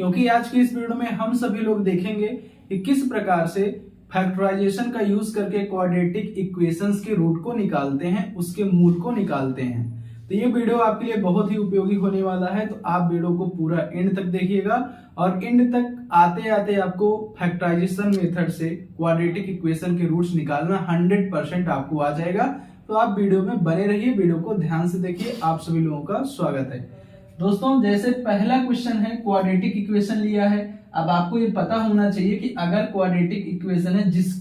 क्योंकि आज की इस वीडियो में हम सभी लोग देखेंगे कि किस प्रकार से फैक्टराइजेशन का यूज करके क्वाड्रेटिक इक्वेशंस के रूट को निकालते हैं, उसके मूल को निकालते हैं। तो ये वीडियो आपके लिए बहुत ही उपयोगी होने वाला है, तो आप वीडियो को पूरा एंड तक देखिएगा और एंड तक आते आते आपको फैक्टराइजेशन मेथड से क्वाड्रेटिक इक्वेशन के रूट्स निकालना 100% आपको आ जाएगा। तो आप वीडियो में बने रहिए, वीडियो को ध्यान से देखिए। आप सभी लोगों का स्वागत है। दोस्तों, जैसे पहला क्वेश्चन है, क्वाड्रेटिक इक्वेशन लिया है। अब आपको ये पता होना चाहिए कि अगर क्वाड्रेटिक इक्वेशन है जिस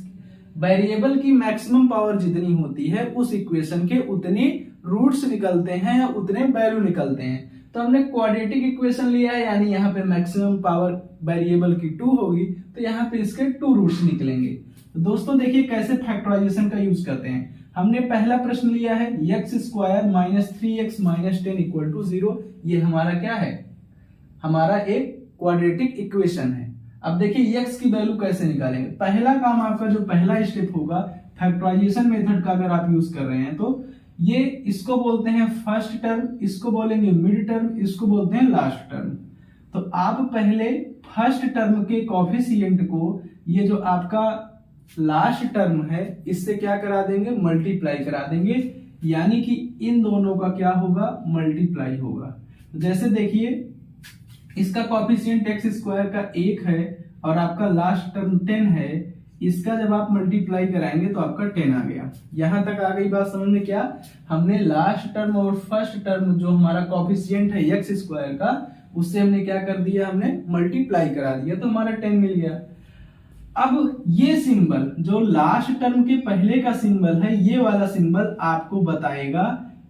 वेरिएबल की मैक्सिमम पावर जितनी होती है उस इक्वेशन के उतने रूट्स निकलते हैं या उतने वैल्यू निकलते हैं। तो हमने क्वाड्रेटिक इक्वेशन लिया है, यानी यहाँ पे मैक्सिमम पावर वेरिएबल की 2 होगी, तो यहाँ पे इसके 2 रूट्स निकलेंगे। तो दोस्तों देखिए कैसे फैक्टराइजेशन का यूज करते हैं। हमने पहला प्रश्न लिया है x square minus 3x minus 10 equal to 0। ये हमारा क्या है? हमारा एक क्वाड्रेटिक इक्वेशन है। अब देखिए x की वैल्यू कैसे निकालेंगे। पहला काम आपका जो पहला स्टेप होगा फैक्टराइजेशन मेथड का अगर आप यूज कर रहे हैं तो ये इसको बोलते हैं फर्स्ट टर्म, इसको बोलेंगे मिड टर्म, इसको बोलते हैं लास्ट टर्म। तो आप पहले फर्स्ट टर्म के कोएफिशिएंट को ये जो आपका लास्ट टर्म है इससे क्या करा देंगे? मल्टीप्लाई करा देंगे, यानी कि इन दोनों का क्या होगा? मल्टीप्लाई होगा। तो जैसे देखिए इसका कोएफिशिएंट x स्क्वायर का 1 है और आपका लास्ट टर्म 10 है। इसका जब आप मल्टीप्लाई कराएंगे तो आपका 10 आ गया। यहां तक आ गई बात समझ में? क्या हमने लास्ट टर्म और फर्स्ट टर्म जो हमारा कोएफिशिएंट है x स्क्वायर का, उससे हमने क्या कर दिया? हमने मल्टीप्लाई करा दिया, तो हमारा 10 मिल गया। अब ये सिंबल जो लास्ट टर्म के पहले का सिंबल है, ये वाला सिंबल आपको बताएगा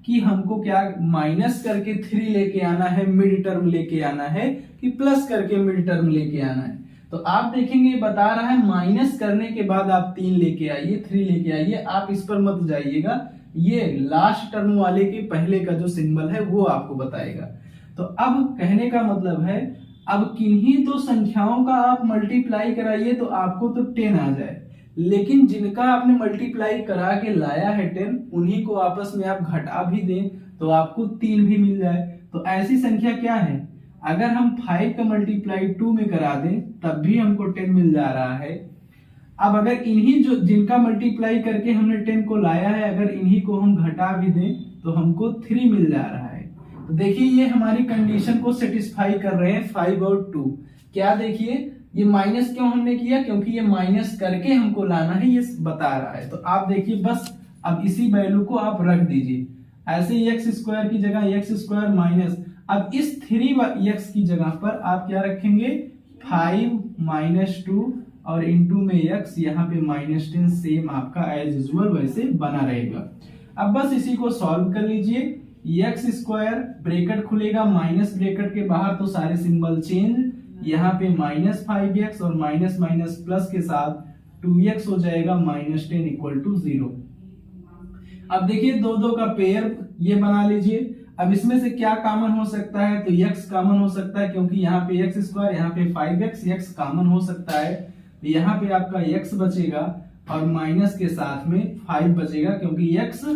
कि हमको क्या माइनस करके 3 लेके आना है, मिड टर्म लेके आना है, कि प्लस करके मिड टर्म लेके आना है। तो आप देखेंगे बता रहा है माइनस करने के बाद आप 3 लेके आइए, 3 लेके आइए। आप इस पर मत जाइएगा, ये लास्ट टर्म वाले के पहले का जो सिंबल है वो आपको बताएगा। तो अब कहने का मतलब है अब किन्हीं तो संख्याओं का आप मल्टीप्लाई कराइए तो आपको तो 10 आ जाए, लेकिन जिनका आपने मल्टीप्लाई करा के लाया है 10, उन्हीं को आपस में आप घटा भी दें तो आपको 3 भी मिल जाए। तो ऐसी संख्या क्या है? अगर हम 5 का मल्टीप्लाई 2 में करा दें तब भी हमको 10 मिल जा रहा है। अब अगर इन्हीं जो जिनका मल्टीप्लाई करके हमने 10 को लाया है, अगर इन्हीं को हम घटा भी दें तो हमको 3 मिल जा रहा है। तो देखिए ये हमारी कंडीशन को सेटिस्फाई कर रहे हैं 5 और 2। क्या देखिए ये माइनस क्यों हमने किया? क्योंकि ये माइनस करके हमको लाना है, ये बता रहा है। तो आप देखिए बस अब इसी वैल्यू को आप रख दीजिए। ऐसे ही x स्क्वायर की जगह x स्क्वायर माइनस, अब इस 3x की जगह पर आप क्या रखेंगे? 5 माइनस 2 और इंटू में x, यहाँ पे माइनस 10, सेम आपका एज यूजुअल वैसे बना रहेगा। अब बस इसी को सॉल्व कर लीजिए। x स्क्वायर ब्रैकेट खुलेगा, माइनस ब्रैकेट के बाहर तो सारे सिंबल चेंज, यहाँ पे माइनस 5x और माइनस माइनस प्लस के साथ 2x हो जाएगा, माइनस 10 इक्वल टू 0। अब देखिए दो दो का पेयर ये बना लीजिए। अब इसमें से क्या कॉमन हो सकता है? तो x कॉमन हो सकता है, क्योंकि यहाँ पे x स्क्वायर, यहाँ पे 5x, x कॉमन हो सकता है। तो यहाँ पे आपका x बचेगा और माइनस के साथ में 5 बचेगा, क्योंकि x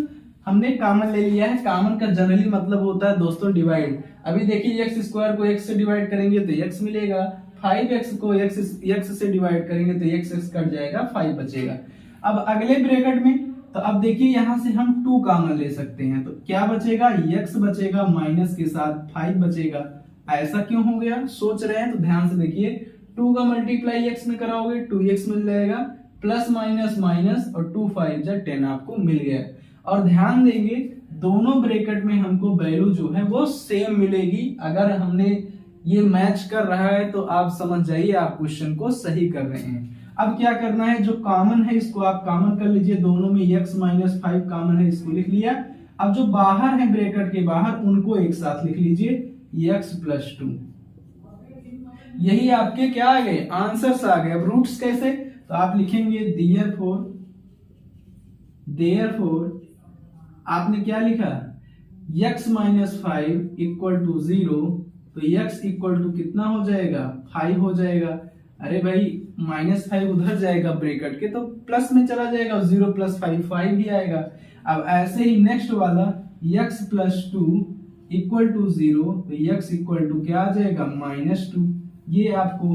हमने कॉमन ले लिया है। कॉमन का जनरली मतलब होता है दोस्तों डिवाइड। अभी देखिए x स्क्वायर को x से डिवाइड करेंगे तो x मिलेगा, 5x को x से डिवाइड करेंगे तो x कट जाएगा, 5 बचेगा। अब अगले ब्रैकेट में तो अब देखिए यहाँ से हम 2 कॉमन ले सकते हैं, तो क्या बचेगा? x बचेगा, माइनस के साथ 5 बचेगा। ऐसा क्यों हो गया? सोच रहे हैं तो ध्यान से देखिए। 2 का मल्टीप्लाई x में कराओगे 2x मिल जाएगा, प्लस माइनस माइनस और 2 5 10 आपको मिल गया। और ध्यान देंगे दोनों ब्रैकेट में हमको वैल्यू जो है वो सेम मिलेगी। अगर हमने ये मैच कर रहा है तो आप समझ जाइए आप क्वेश्चन को सही कर रहे हैं। अब क्या करना है? जो कॉमन है इसको आप कॉमन कर लीजिए। दोनों में x माइनस 5 कॉमन है, इसको लिख लिया। अब जो बाहर है ब्रैकेट के बाहर, उनको एक साथ लिख लीजिए, x प्लस 2। यही आपके क्या आ गए? आंसर्स आ गए। अब रूट्स कैसे? तो आप लिखेंगे देयरफॉर आपने क्या लिखा? x minus 5 equal to 0। तो x इक्वल टू कितना हो जाएगा? 5 हो जाएगा। अरे भाई माइनस 5 उधर जाएगा ब्रैकेट के तो प्लस में चला जाएगा, 0 प्लस 5 5 ही आएगा। अब ऐसे ही नेक्स्ट वाला x प्लस 2 इक्वल टू 0, तो x इक्वल टू क्या आ जाएगा? -2। ये आपको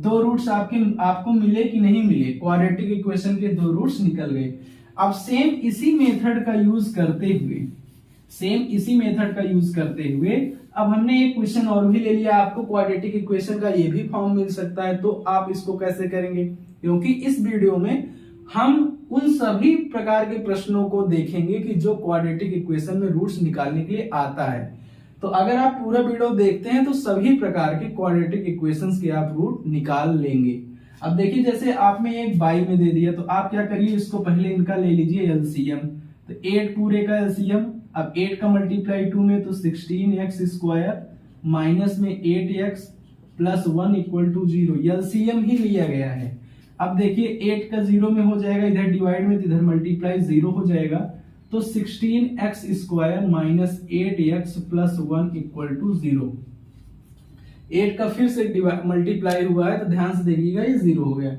दो रूट्स आपको मिले कि नहीं मिले, क्वाड्रेटिक इक्वेशन के दो रूट्स निकल गए। अब सेम इसी मेथड का यूज करते हुए अब हमने एक क्वेश्चन और भी ले लिया। आपको क्वाड्रेटिक इक्वेशन का ये भी फॉर्म मिल सकता है, तो आप इसको कैसे करेंगे, क्योंकि इस वीडियो में हम उन सभी प्रकार के प्रश्नों को देखेंगे कि जो क्वाड्रेटिक इक्वेशन में रूट्स निकालने के लिए आता है। तो अगर आप पूरा वीडियो देखते हैं तो सभी प्रकार के क्वाड्रेटिक इक्वेशंस के आप रूट निकाल लेंगे। अब देखिए, जैसे आपने एक बाई में दे दिया, तो आप क्या करिए, इसको पहले इनका ले लीजिए एलसीएम। तो 8 पूरे का एलसीएम, अब 8 का मल्टीप्लाई 2 में तो 16x² माइनस में 8x plus 1 equal to 0, LCM ही लिया गया है। अब देखिए 8 का 0 में हो जाएगा, इधर डिवाइड में, इधर मल्टीप्लाई 0 हो जाएगा, तो 16x² minus 8x plus 1 equal to 0। 8 का फिर से मल्टीप्लाई हुआ है, तो ध्यान से देखिएगा ये 0 हो गया।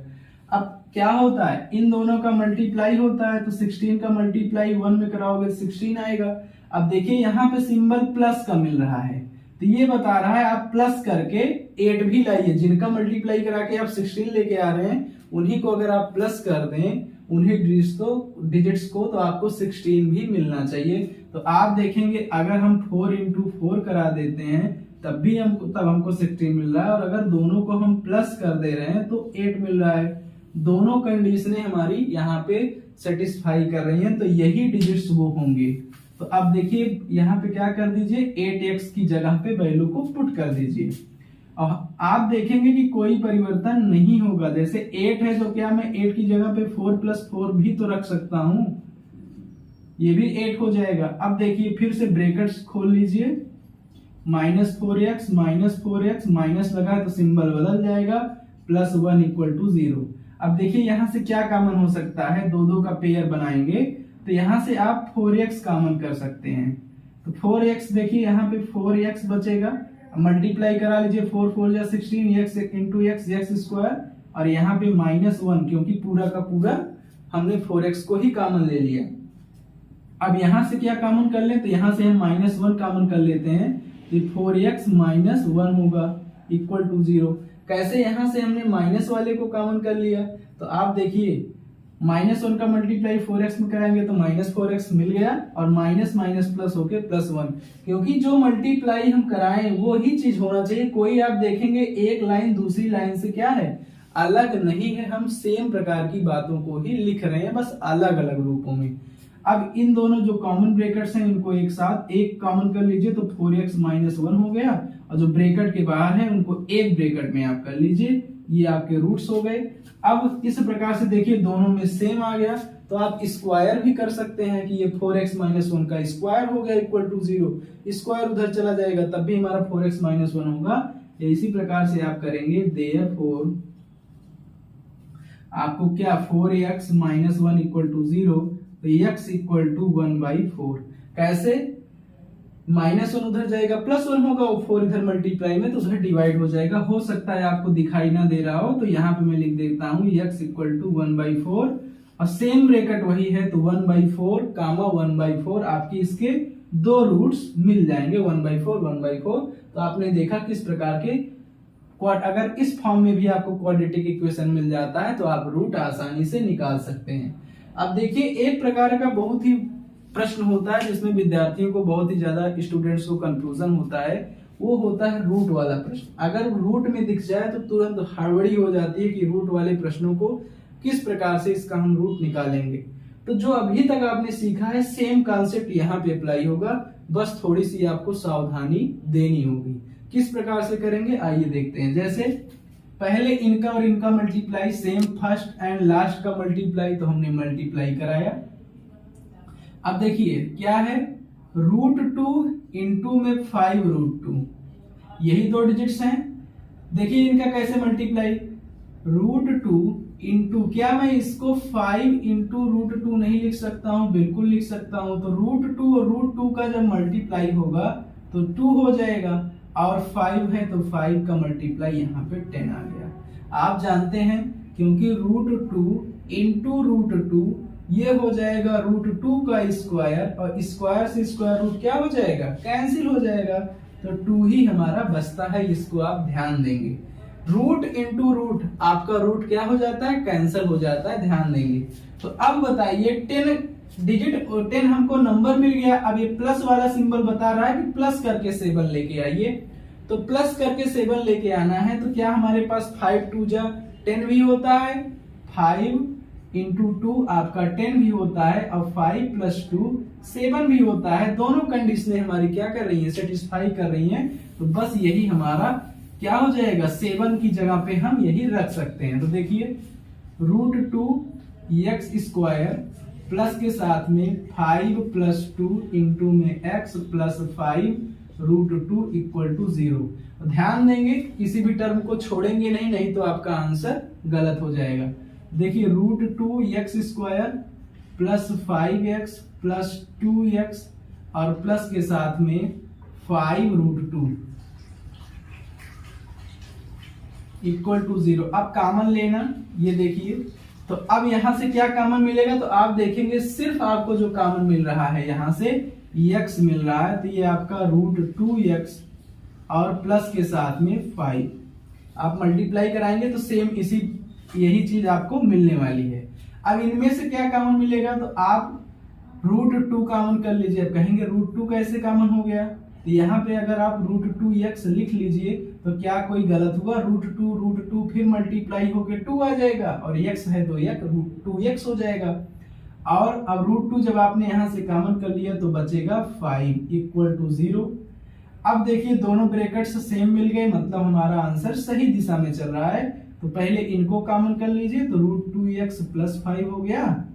अब क्या होता है, इन दोनों का मल्टीप्लाई होता है, तो 16 का मल्टीप्लाई 1 में कराओगे 16 आएगा। अब देखिए यहाँ पे सिंबल प्लस का मिल रहा है, तो ये बता रहा है आप प्लस करके 8 भी लाइए। जिनका मल्टीप्लाई करा के आप 16 लेके आ रहे हैं, उन्हीं को अगर आप प्लस कर दें, उन्हीं डिजिट्स को, तो आपको 16 भी मिलना चाहिए। तो आप देखेंगे अगर हम 4 into 4 करा देते हैं तब हमको 16 मिल रहा है, और अगर दोनों को हम प्लस कर दे रहे हैं तो 8 मिल रहा है। दोनों कंडीशनें हमारी यहाँ पे सेटिस्फाई कर रही हैं, तो यही डिजिट्स वो होंगे। तो अब देखिए यहाँ पे क्या कर दीजिए, 8x की जगह पे वैल्यू को पुट कर दीजिए। और आप देखेंगे कि कोई परिवर्तन नहीं होगा। जैसे 8 है तो क्या मैं 8 की जगह पे 4 + 4 भी तो रख सकता हूं, ये भी 8 हो जाएगा। अब देखिए फिर से ब्रैकेट्स खोल लीजिए, -4x माइनस लगा है तो सिंबल बदल जाएगा, प्लस 1 इक्वल टू 0। अब देखिए यहां से क्या कॉमन हो सकता है, दो का पेयर बनाएंगे, तो यहां से आप 4x कॉमन कर सकते हैं। तो 4x देखिए यहाँ पे 4x बचेगा, मल्टीप्लाई करा लीजिए, 4 4 जा 16, x इंटू x² और यहाँ पे -1, क्योंकि पूरा का पूरा हमने 4x को ही कॉमन ले लिया। अब यहां से क्या कॉमन कर लें, तो यहां से हम -1 कॉमन कर लेते हैं, तो 4x -1 होगा इक्वल टू 0। कैसे, यहां से हमने माइनस वाले को कॉमन कर लिया, तो आप देखिए -1 का मल्टीप्लाई 4x में कराएंगे तो -4x मिल गया, और माइनस माइनस प्लस होके +1, क्योंकि जो मल्टीप्लाई हम कराएं वो ही चीज होना चाहिए। कोई आप देखेंगे एक लाइन दूसरी लाइन से क्या है, अलग नहीं है, हम सेम प्रकार की बातों को ही लिख रहे हैं, बस अलग अलग रूपों में। अब इन दोनों जो कॉमन ब्रैकेट्स हैं इनको एक साथ एक कॉमन कर लीजिए, तो 4x -1 हो गया, और जो ब्रैकेट के बाहर है उनको एक ब्रैकेट में आप कर लीजिए, ये आपके रूट्स हो गए। अब इस प्रकार से देखिए दोनों में सेम आ गया, तो आप स्क्वायर भी कर सकते हैं कि ये 4x -1 का स्क्वायर हो गया इक्वल टू 0, स्क्वायर उधर चला जाएगा तब भी हमारा 4x -1 होगा। इसी प्रकार से आप करेंगे, देयरफॉर आपको क्या 4x -1 इक्वल टू 0, तो x इक्वल टू 1/4। कैसे, -1 उधर जाएगा, +1 होगा, वो 4 इधर मल्टीप्लाई में तो उधर डिवाइड हो जाएगा। हो सकता है आपको दिखाई ना दे रहा हो, तो यहाँ पे मैं लिख देता हूँ x इक्वल टू 1/4, और सेम ब्रैकेट वही है, तो 1/4 कामा 1/4 आपकी इसके दो रूट्स मिल जाएंगे, 1/4 तो आपने देखा किस प्रकार के अगर इस फॉर्म में भी आपको क्वाड्रेटिक इक्वेशन मिल जाता है तो आप रूट आसानी से निकाल सकते हैं। अब देखिए एक प्रकार का बहुत ही प्रश्न होता है जिसमें विद्यार्थियों को बहुत ही ज्यादा स्टूडेंट्स को कंफ्यूजन होता है, वो होता है रूट वाला प्रश्न। अगर रूट में दिख जाए तो तुरंत हड़बड़ी हो जाती है कि रूट वाले प्रश्नों को किस प्रकार से इसका हम रूट निकालेंगे। तो जो अभी तक आपने सीखा है सेम कॉन्सेप्ट यहाँ पे अप्लाई होगा, बस थोड़ी सी आपको सावधानी देनी होगी। किस प्रकार से करेंगे आइए देखते हैं। जैसे पहले इनका और इनका multiply same, first and last का मल्टीप्लाई तो हमने मल्टीप्लाई कराया। अब देखिए क्या है, √2 इंटू में 5√2, यही दो डिजिट्स हैं। देखिए इनका कैसे मल्टीप्लाई, √2 इंटू, क्या मैं इसको 5 इंटू √2 नहीं लिख सकता हूं, बिल्कुल लिख सकता हूं। तो √2 और √2 का जब मल्टीप्लाई होगा तो 2 हो जाएगा, और 5 है तो 5 का मल्टीप्लाई यहाँ पे 10 आ गया। आप जानते हैं क्योंकि √2 इंटू √2 ये हो जाएगा √2 का स्क्वायर, और स्क्वायर से स्क्वायर रूट क्या हो जाएगा, कैंसिल हो जाएगा, तो 2 ही हमारा बचता है, इसको आप ध्यान देंगे। रूट इंटू रूट, आपका रूट क्या हो जाता है, कैंसिल हो जाता है, ध्यान देंगे। तो अब बताइए 10 हमको नंबर मिल गया। अब ये प्लस वाला सिंबल बता रहा है कि प्लस करके 7 लेके आइए। तो प्लस करके 7 लेके आना है तो क्या हमारे पास 5 2 जा 10 भी होता है, 5 इंटू 2 आपका 10 भी होता है, और 5 प्लस 2 7 भी होता है। दोनों कंडीशनें हमारी क्या कर रही है, सेटिस्फाई कर रही हैं। तो बस यही हमारा क्या हो जाएगा, 7 की जगह पे हम यही रख सकते हैं। तो देखिए √2x² प्लस के साथ में 5 प्लस 2 इंटू में x प्लस 5 √2 इक्वल टू 0। ध्यान देंगे किसी भी टर्म को छोड़ेंगे नहीं, नहीं तो आपका आंसर गलत हो जाएगा। देखिए √2x² plus 5x plus 2x और प्लस के साथ में 5 √2 इक्वल टू 0। अब कॉमन लेना, ये देखिए तो अब यहां से क्या कॉमन मिलेगा, तो आप देखेंगे सिर्फ आपको जो कॉमन मिल रहा है यहां से x मिल रहा है। तो ये आपका √2x और प्लस के साथ में 5 आप मल्टीप्लाई कराएंगे तो सेम यही चीज आपको मिलने वाली है। अब इनमें से क्या कॉमन मिलेगा, तो आप √2 कॉमन कर लीजिए। अब कहेंगे √2 कैसे कॉमन हो गया, तो यहाँ पे अगर आप √2x लिख लीजिए तो क्या कोई गलत हुआ, √2 फिर मल्टीप्लाई होके 2 आ जाएगा और x है तो 2x हो जाएगा। और अब √2 जब आपने यहां से कॉमन कर लिया तो बचेगा 5 इक्वल टू 0। अब देखिए दोनों ब्रैकेट्स सेम मिल गए, मतलब हमारा आंसर सही दिशा में चल रहा है। तो पहले इनको कॉमन कर लीजिए तो √2x प्लस 5 हो गया,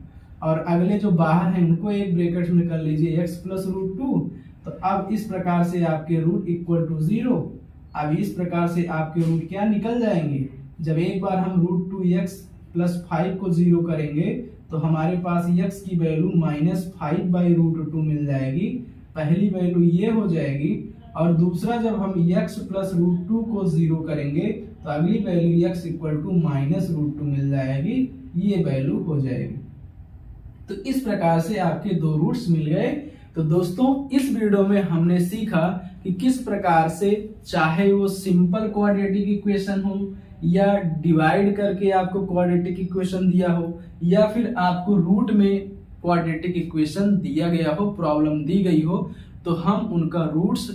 और अगले जो बाहर है उनको एक ब्रैकेट में कर लीजिए x प्लस √2। तो अब इस प्रकार से आपके रूट इक्वल टू 0। अब इस प्रकार से आपके रूट क्या निकल जाएंगे, जब एक बार हम √2x प्लस 5 को 0 करेंगे तो हमारे पास x की वैल्यू -5/√2 मिल जाएगी। पहली वैल्यू ये हो जाएगी, और दूसरा जब हम x प्लस √2 को 0 करेंगे तो अगली वैल्यू x इक्वल टू -√2 मिल जाएगी, ये वैल्यू हो जाएगी। तो इस प्रकार से आपके दो रूट्स मिल गए। तो दोस्तों इस वीडियो में हमने सीखा कि किस प्रकार से, चाहे वो सिंपल क्वाड्रेटिक इक्वेशन हो या डिवाइड करके आपको क्वाड्रेटिक इक्वेशन दिया हो, या फिर आपको रूट में क्वाड्रेटिक इक्वेशन दिया गया हो, प्रॉब्लम दी गई हो, तो हम उनका रूट्स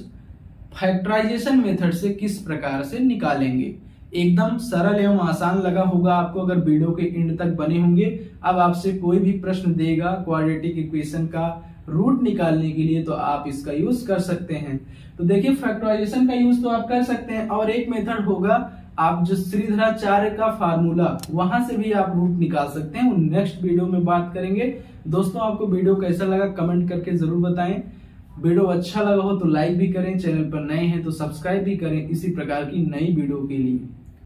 फैक्टराइजेशन मेथड से किस प्रकार से निकालेंगे। एकदम सरल एवं आसान लगा होगा आपको अगर वीडियो के एंड तक बने होंगे। अब आपसे कोई भी प्रश्न देगा क्वाड्रेटिक इक्वेशन का रूट निकालने के लिए तो आप इसका यूज कर सकते हैं। तो देखिए फैक्टराइजेशन का यूज तो आप कर सकते हैं, और एक मेथड होगा आप जो श्रीधराचार्य का फार्मूला, वहां से भी आप रूट निकाल सकते हैं। वो नेक्स्ट वीडियो में बात करेंगे। दोस्तों आपको वीडियो कैसा लगा कमेंट करके जरूर बताएं। वीडियो अच्छा लगा हो तो लाइक भी करें, चैनल पर नए हैं तो सब्सक्राइब भी करें इसी प्रकार की नई वीडियो के लिए।